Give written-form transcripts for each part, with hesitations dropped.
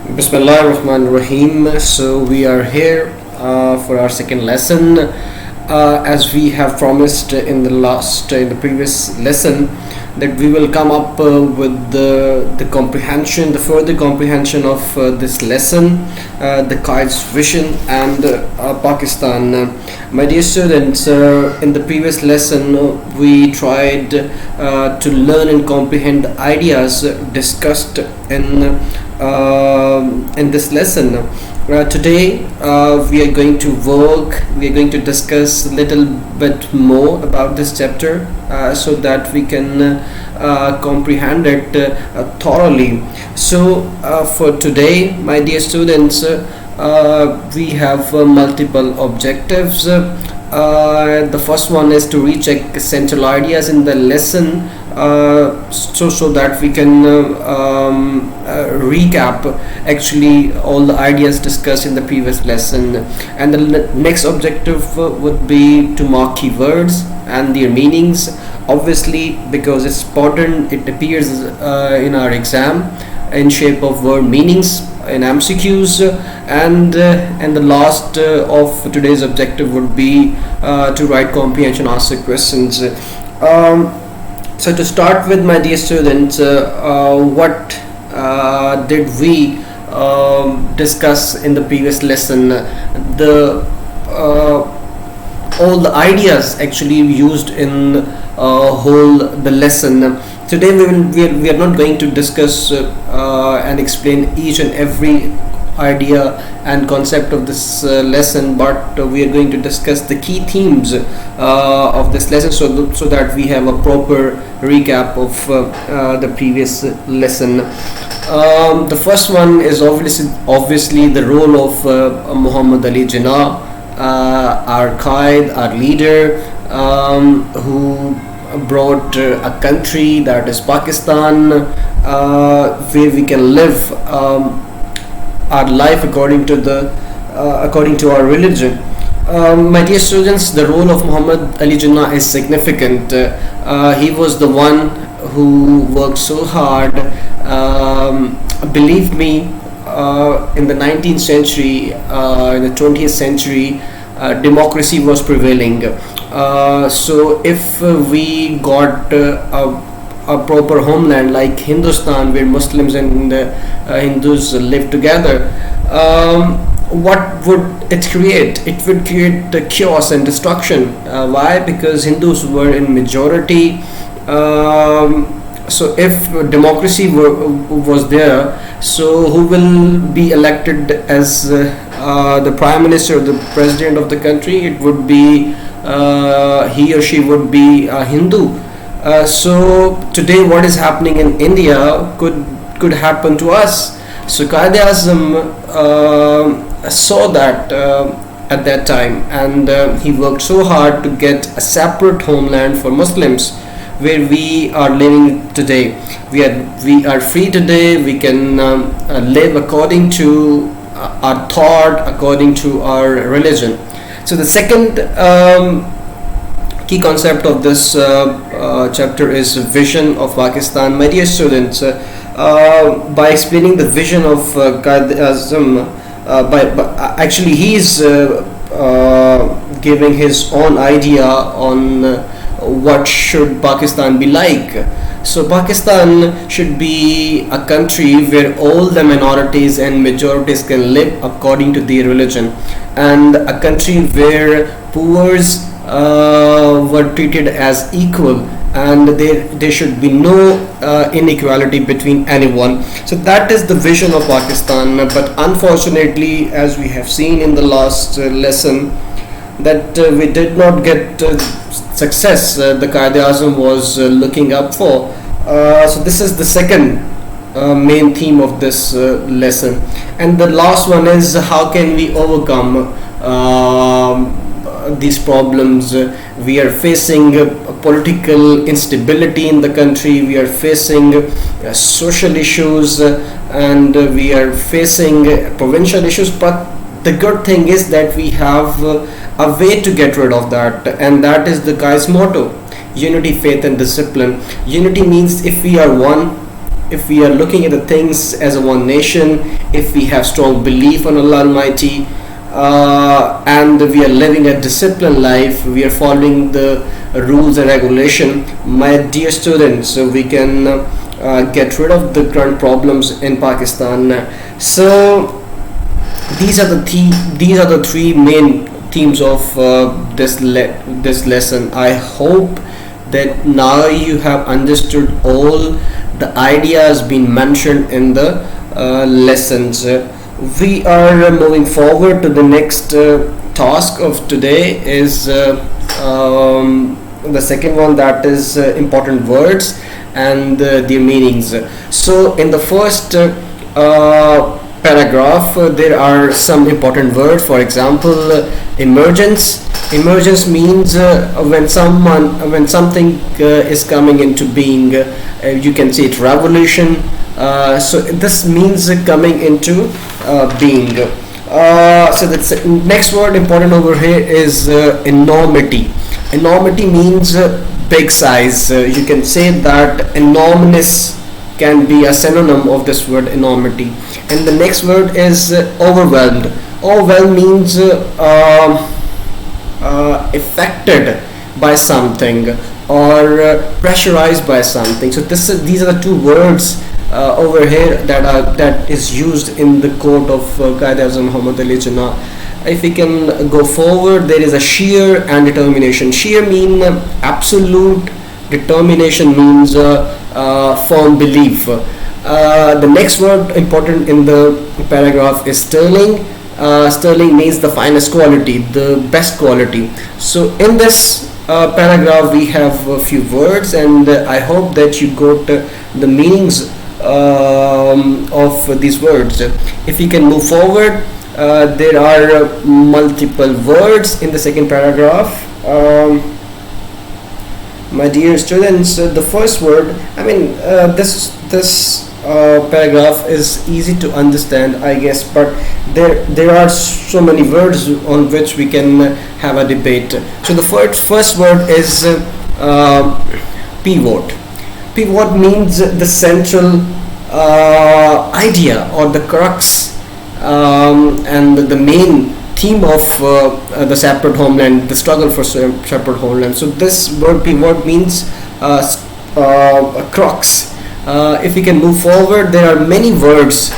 Bismillahirrahmanirrahim. So we are here for our second lesson. As we have promised in the previous lesson, that we will come up with the further comprehension of this lesson, the Qaid's vision and Pakistan. My dear students, in the previous lesson, we tried to learn and comprehend ideas discussed in this lesson. Today we are going to discuss a little bit more about this chapter so that we can comprehend it thoroughly. So for today, my dear students, we have multiple objectives. The first one is to recheck essential ideas in the lesson, so that we can recap actually all the ideas discussed in the previous lesson. And the next objective would be to mark keywords and their meanings, obviously because it's important. It appears in our exam in shape of word meanings in MCQs, and the last of today's objective would be to write comprehension answer questions. So to start with, my dear students, what did we discuss in the previous lesson? All the ideas actually used in the lesson. Today we are not going to discuss and explain each and every idea and concept of this lesson, but we are going to discuss the key themes of this lesson, so that we have a proper recap of the previous lesson. The first one is obviously the role of Muhammad Ali Jinnah, our Qaid, our leader, who brought a country, that is Pakistan, where we can live our life according to our religion. My dear students, the role of Muhammad Ali Jinnah is significant. He was the one who worked so hard. Believe me, in the 19th century, in the 20th century, democracy was prevailing. So if we got a proper homeland like Hindustan, where Muslims and Hindus live together, what would it create? It would create chaos and destruction. Why? Because Hindus were in majority. So if democracy was there, so who will be elected as the prime minister or the president of the country? It would be he or she would be a Hindu. So today what is happening in India could happen to us. So Qaid-e-Azam saw that at that time, and he worked so hard to get a separate homeland for Muslims, where we are living today. We are free today. We can live according to our thought, according to our religion. So the second key concept of this chapter is vision of Pakistan. My dear students, by explaining the vision of Qaid-e-Azam, actually he is giving his own idea on what should Pakistan be like. So Pakistan should be a country where all the minorities and majorities can live according to their religion, and a country where poors were treated as equal, and there should be no inequality between anyone. So that is the vision of Pakistan. But unfortunately, as we have seen in the last lesson, that we did not get success the Qaid-e-Azam was looking up for. So this is the second main theme of this lesson. And the last one is, how can we overcome these problems? We are facing political instability in the country, we are facing social issues, and we are facing provincial issues, but the good thing is that we have a way to get rid of that, and that is the Qaid's motto: unity, faith and discipline. Unity means if we are one, if we are looking at the things as a one nation, if we have strong belief on Allah Almighty, and we are living a disciplined life, we are following the rules and regulation, my dear students, we can get rid of the current problems in Pakistan. So these are the three main themes of this lesson. I hope that now you have understood all the ideas being mentioned in the lessons. We are moving forward to the next task of today is the second one, that is important words and their meanings. So in the first paragraph, there are some important words. For example, emergence. Emergence means when something is coming into being. You can say it revolution. So this means coming into being. So the next word important over here is enormity. Enormity means big size. You can say that enormous can be a synonym of this word enormity. And the next word is overwhelmed. Overwhelmed means affected by something or pressurized by something. So these are the two words over here that is used in the quote of Qaeda-e-Azam Muhammad Ali Jinnah. If we can go forward, there is a sheer and determination. Sheer means absolute, determination means firm belief. The next word important in the paragraph is sterling. Sterling means the finest quality, the best quality. So in this paragraph we have a few words, and I hope that you got the meanings of these words. If you can move forward, there are multiple words in the second paragraph. My dear students, the first word, this paragraph is easy to understand, I guess, but there are so many words on which we can have a debate. So the first word is pivot. Pivot means the central idea or the crux and the main theme of the separate homeland, the struggle for separate homeland. So this word pivot means a crux. If we can move forward, there are many words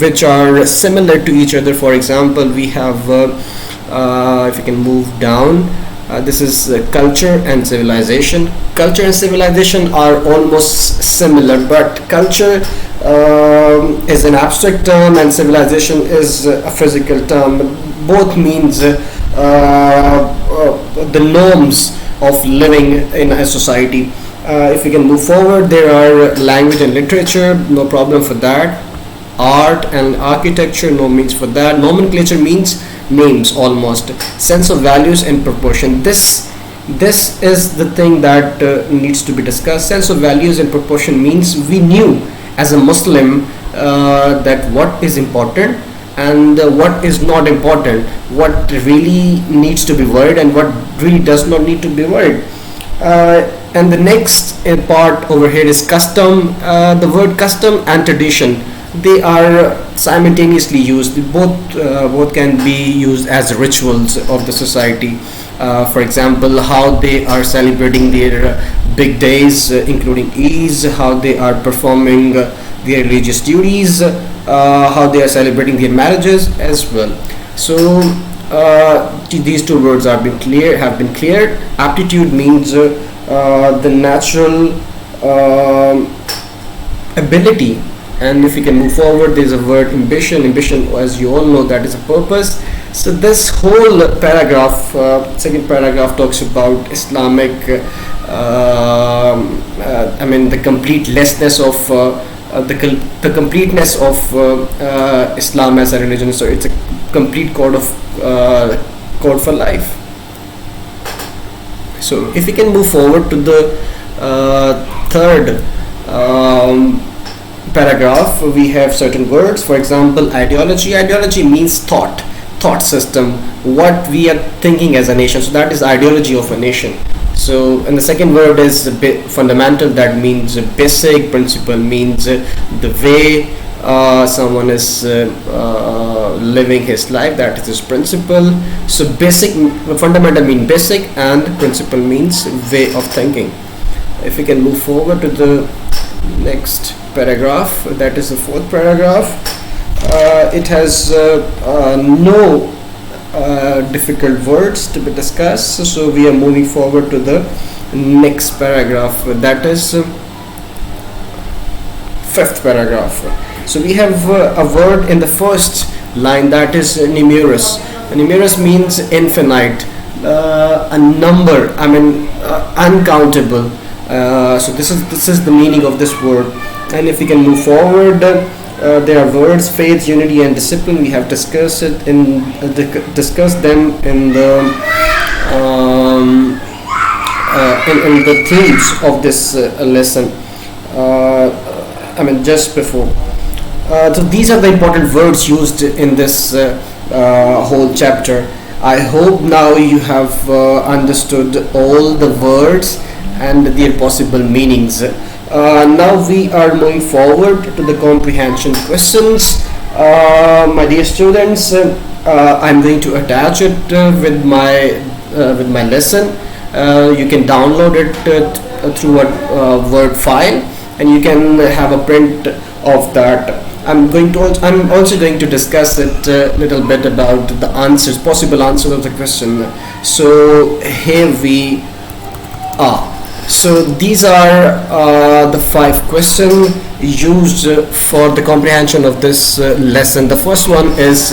which are similar to each other. For example, we have if we can move down, this is culture and civilization. Culture and civilization are almost similar, but culture is an abstract term and civilization is a physical term. Both means the norms of living in a society. If we can move forward, there are language and literature, no problem for that. Art and architecture, no means for that. Nomenclature means names almost. Sense of values and proportion. This is the thing that needs to be discussed. Sense of values and proportion means we knew as a Muslim that what is important and what is not important, what really needs to be worried and what really does not need to be worried. And the next part over here is custom. The word custom and tradition, they are simultaneously used. Both can be used as rituals of the society. For example, how they are celebrating their big days, including Eid, how they are performing their religious duties, how they are celebrating their marriages as well. So these two words have been cleared. Aptitude means the natural ability. And if we can move forward, there is a word ambition. Ambition, as you all know, that is a purpose. So this whole paragraph, second paragraph, talks about Islamic, the completeness of the completeness of Islam as a religion. So it's a complete code for life. So if we can move forward to the third paragraph, we have certain words. For example, ideology. Ideology means thought system, what we are thinking as a nation. So that is ideology of a nation. So, and the second word is fundamental. That means basic. Principle means the way someone is living his life. That is his principle. So, basic, fundamental mean basic, and principle means way of thinking. If we can move forward to the next paragraph, that is the fourth paragraph. It has no difficult words to be discussed, so we are moving forward to the next paragraph, that is fifth paragraph. So we have a word in the first line, that is numerous. Numerous means infinite, a number, uncountable. So this is the meaning of this word. And if we can move forward, there are words faith, unity, and discipline. We have discussed it discussed them in the in the themes of this lesson. Just before. So these are the important words used in this whole chapter. I hope now you have understood all the words and their possible meanings. Now we are moving forward to the comprehension questions. My dear students, I'm going to attach it with my lesson. You can download it through a Word file, and you can have a print of that. I'm also going to discuss it a little bit about the answers, possible answers of the question. So here we are. So these are the 5 questions used for the comprehension of this lesson. The first one is,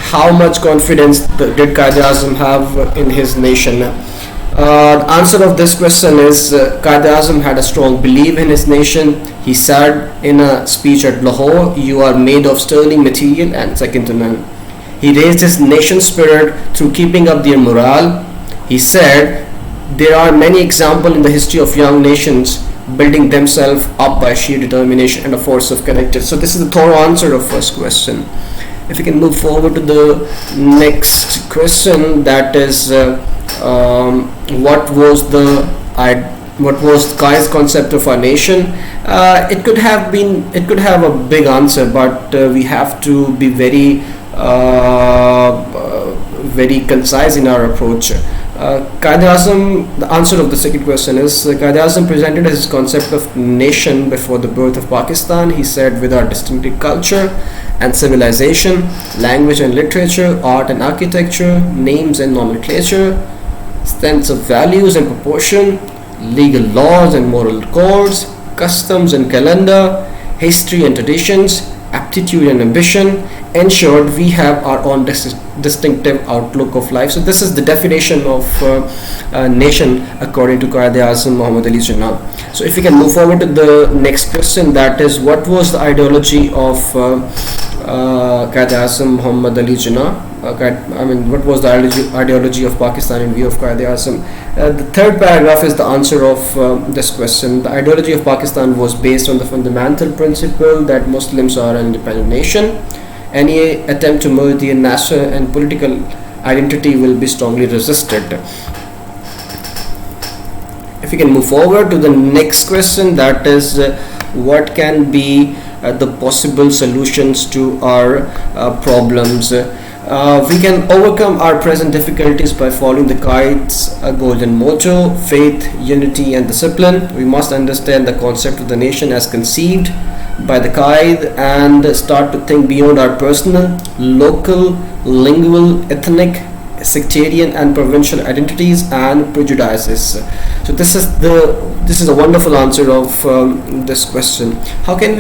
how much confidence did Quaid-e-Azam have in his nation? The answer of this question is, Quaid-e-Azam had a strong belief in his nation. He said in a speech at Lahore, "You are made of sterling material and second to none." He raised his nation's spirit through keeping up their morale. He said, "There are many examples in the history of young nations building themselves up by sheer determination and a force of character." So this is the thorough answer of first question. If we can move forward to the next question, that is, what was Kai's concept of our nation? It could have a big answer, but we have to be very concise in our approach. Quaid-e-Azam, the answer of the second question is, Quaid-e-Azam presented his concept of nation before the birth of Pakistan. He said, "With our distinctive culture and civilization, language and literature, art and architecture, names and nomenclature, sense of values and proportion, legal laws and moral codes, customs and calendar, history and traditions, aptitude and ambition, ensured we have our own distinctive outlook of life." So this is the definition of nation according to Quaid-e-Azam Muhammad Ali Jinnah. So if we can move forward to the next question, that is, what was the ideology of Quaid-e-Azam Muhammad Ali Jinnah? What was the ideology of Pakistan in view of Quaid-e-Azam? The third paragraph is the answer of this question. The ideology of Pakistan was based on the fundamental principle that Muslims are an independent nation. Any attempt to merge the national and political identity will be strongly resisted. If we can move forward to the next question, that is, what can be the possible solutions to our problems? We can overcome our present difficulties by following the Quaid's golden motto: faith, unity, and discipline. We must understand the concept of the nation as conceived by the Quaid and start to think beyond our personal, local, lingual, ethnic, sectarian, and provincial identities and prejudices. So this is a wonderful answer of this question. How can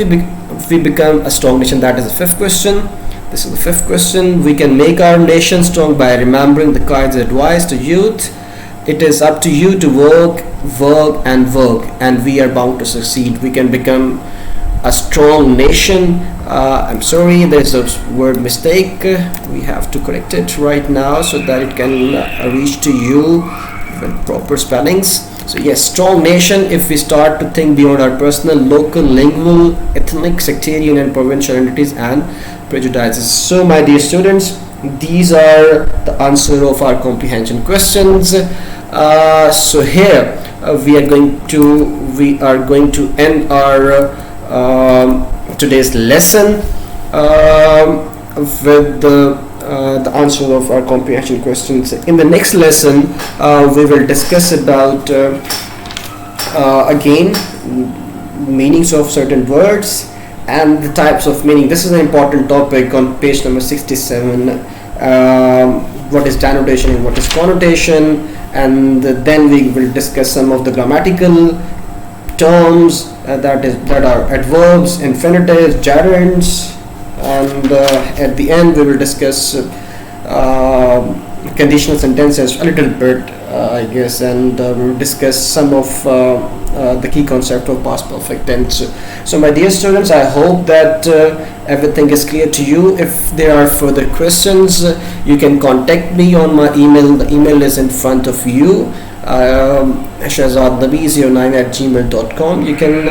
we become a strong nation? That is the fifth question. This is the fifth question. We can make our nation strong by remembering the Quaid's advice to youth. It is up to you to work, and we are bound to succeed. We can become a strong nation. I'm sorry, there's a word mistake. We have to correct it right now so that it can reach to you with proper spellings. So yes, strong nation if we start to think beyond our personal, local, lingual, ethnic, sectarian, and provincial entities and prejudices. So my dear students, these are the answer of our comprehension questions. So here we are going to end our today's lesson with the answer of our comprehension questions. In the next lesson, we will discuss about again meanings of certain words and the types of meaning. This is an important topic on page number 67. What is denotation and what is connotation, and then we will discuss some of the grammatical terms that are adverbs, infinitives, gerunds, and at the end we will discuss conditional sentences a little bit, I guess, and we will discuss some of the key concept of past perfect tense. So my dear students, I hope that everything is clear to you. If there are further questions, you can contact me on my email. The email is in front of you, shahzadnabi09@gmail.com. You can